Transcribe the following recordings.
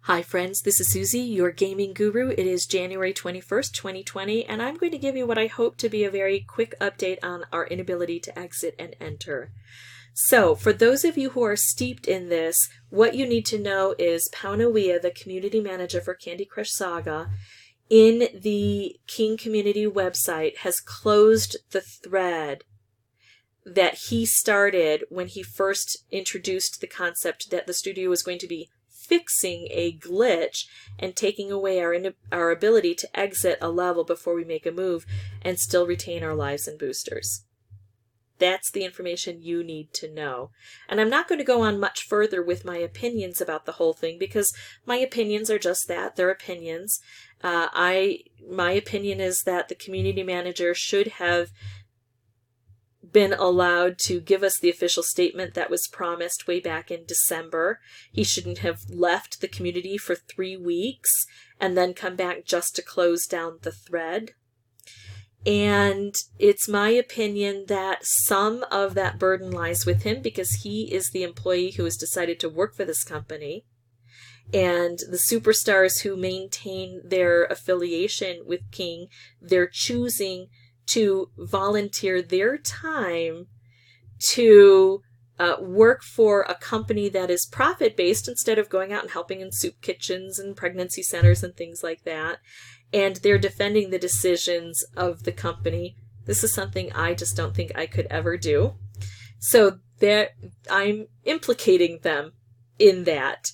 Hi friends, this is Suzy, your gaming guru. It is January 21st, 2020, and I'm going to give you what I hope to be a very quick update on our inability to exit and enter. So, for those of you who are steeped in this, what you need to know is Paunawiya, the community manager for Candy Crush Saga, in the King community website has closed the thread that he started when he first introduced the concept that the studio was going to be fixing a glitch and taking away our ability to exit a level before we make a move and still retain our lives and boosters. That's the information you need to know. And I'm not going to go on much further with my opinions about the whole thing because my opinions are just that, they're opinions. My opinion is that the community manager should have been allowed to give us the official statement that was promised way back in December. He shouldn't have left the community for 3 weeks and then come back just to close down the thread. And it's my opinion that some of that burden lies with him because he is the employee who has decided to work for this company. And the superstars who maintain their affiliation with King, they're choosing to volunteer their time to work for a company that is profit-based instead of going out and helping in soup kitchens and pregnancy centers and things like that. And they're defending the decisions of the company. This is something I just don't think I could ever do. So I'm implicating them in that.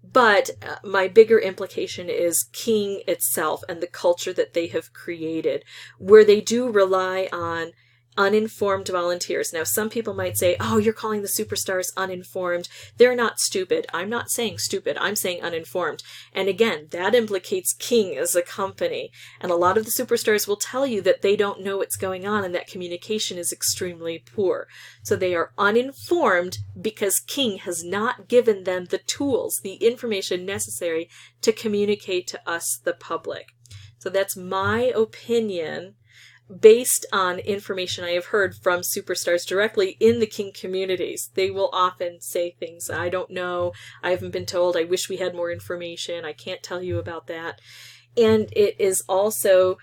But my bigger implication is King itself and the culture that they have created, where they do rely on uninformed volunteers. Now, some people might say, oh, you're calling the superstars uninformed. They're not stupid. I'm not saying stupid. I'm saying uninformed. And again, that implicates King as a company. And a lot of the superstars will tell you that they don't know what's going on and that communication is extremely poor. So they are uninformed because King has not given them the tools, the information necessary to communicate to us, the public. So that's my opinion, based on information I have heard from superstars directly in the King communities. They will often say things, I don't know, I haven't been told, I wish we had more information, I can't tell you about that. And it is also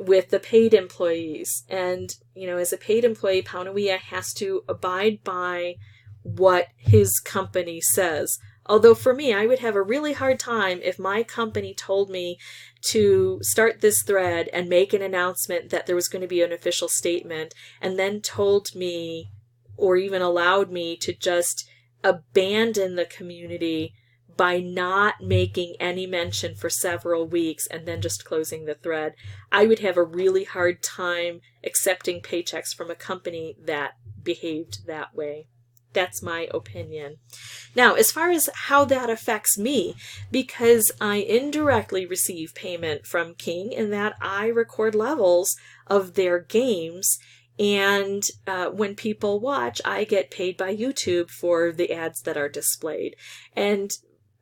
with the paid employees. And, as a paid employee, Paunawiya has to abide by what his company says. Although for me, I would have a really hard time if my company told me to start this thread and make an announcement that there was going to be an official statement and then told me or even allowed me to just abandon the community by not making any mention for several weeks and then just closing the thread. I would have a really hard time accepting paychecks from a company that behaved that way. That's my opinion. Now, as far as how that affects me, because I indirectly receive payment from King in that I record levels of their games, and when people watch, I get paid by YouTube for the ads that are displayed. And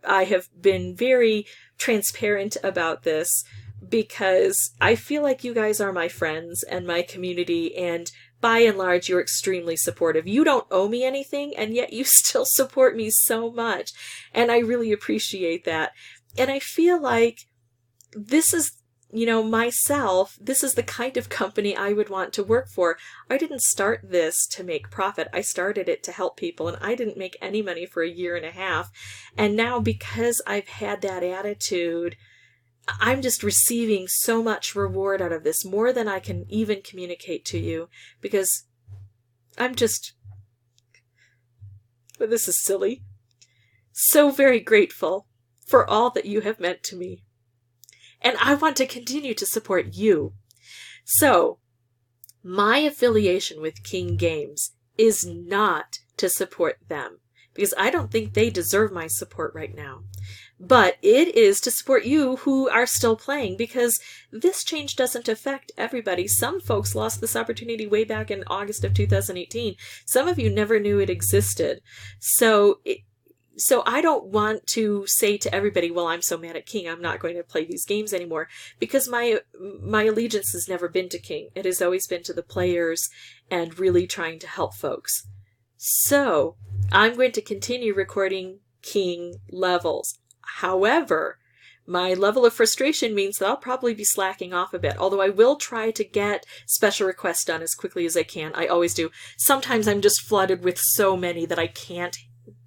I have been very transparent about this because I feel like you guys are my friends and my community, and by and large, you're extremely supportive. You don't owe me anything, and yet you still support me so much. And I really appreciate that. And I feel like this is, myself, this is the kind of company I would want to work for. I didn't start this to make profit. I started it to help people, and I didn't make any money for a year and a half. And now, because I've had that attitude, I'm just receiving so much reward out of this, more than I can even communicate to you, because I'm just, this is silly, so very grateful for all that you have meant to me. And I want to continue to support you. So, my affiliation with King Games is not to support them, because I don't think they deserve my support right now. But it is to support you who are still playing, because this change doesn't affect everybody. Some folks lost this opportunity way back in August of 2018. Some of you never knew it existed. So I don't want to say to everybody, well, I'm so mad at King, I'm not going to play these games anymore, because my allegiance has never been to King. It has always been to the players and really trying to help folks. So I'm going to continue recording King levels. However, my level of frustration means that I'll probably be slacking off a bit, although I will try to get special requests done as quickly as I can. I always do. Sometimes I'm just flooded with so many that I can't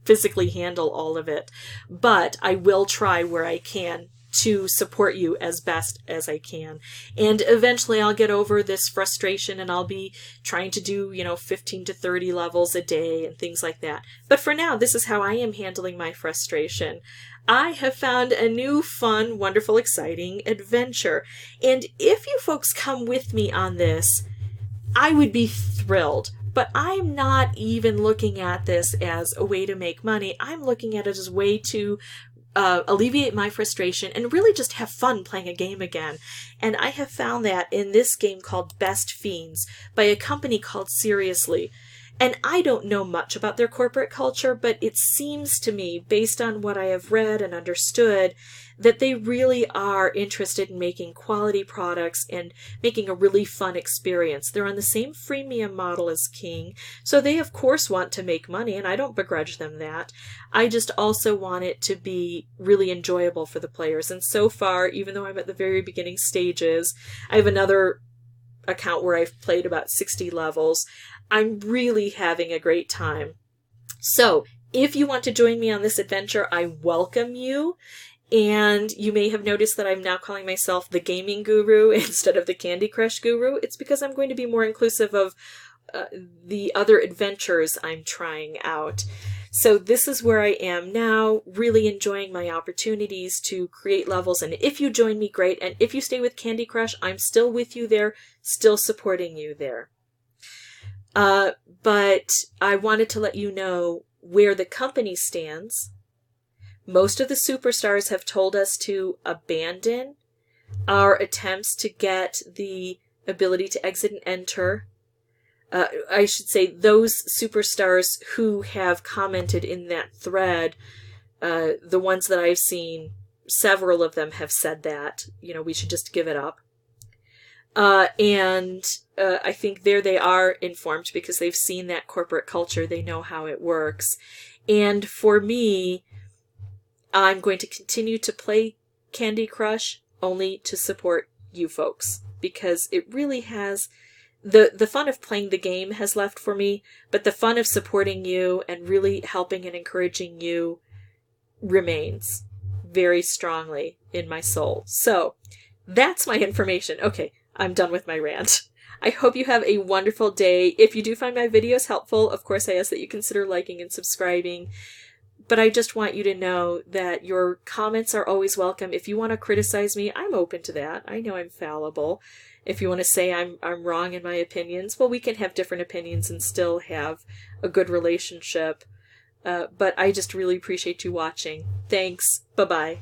physically handle all of it, but I will try where I can to support you as best as I can. And eventually I'll get over this frustration and I'll be trying to do, 15 to 30 levels a day and things like that. But for now, this is how I am handling my frustration. I have found a new, fun, wonderful, exciting adventure. And if you folks come with me on this, I would be thrilled. But I'm not even looking at this as a way to make money. I'm looking at it as a way to alleviate my frustration and really just have fun playing a game again. And I have found that in this game called Best Fiends by a company called Seriously. And I don't know much about their corporate culture, but it seems to me, based on what I have read and understood, that they really are interested in making quality products and making a really fun experience. They're on the same freemium model as King, so they of course want to make money, and I don't begrudge them that. I just also want it to be really enjoyable for the players. And so far, even though I'm at the very beginning stages, I have another account where I've played about 60 levels. I'm really having a great time. So, if you want to join me on this adventure, I welcome you. And you may have noticed that I'm now calling myself the Gaming Guru instead of the Candy Crush Guru. It's because I'm going to be more inclusive of the other adventures I'm trying out. So this is where I am now, really enjoying my opportunities to create levels. And if you join me, great. And if you stay with Candy Crush, I'm still with you there, still supporting you there. But I wanted to let you know where the company stands. Most of the superstars have told us to abandon our attempts to get the ability to exit and enter. I should say those superstars who have commented in that thread, the ones that I've seen, several of them have said that, we should just give it up. And I think there they are informed because they've seen that corporate culture. They know how it works. And for me, I'm going to continue to play Candy Crush only to support you folks, because it really has, the fun of playing the game has left for me, but the fun of supporting you and really helping and encouraging you remains very strongly in my soul. So that's my information. Okay, I'm done with my rant. I hope you have a wonderful day. If you do find my videos helpful, of course I ask that you consider liking and subscribing. But I just want you to know that your comments are always welcome. If you want to criticize me, I'm open to that. I know I'm fallible. If you want to say I'm wrong in my opinions, well, we can have different opinions and still have a good relationship. But I just really appreciate you watching. Thanks. Bye-bye.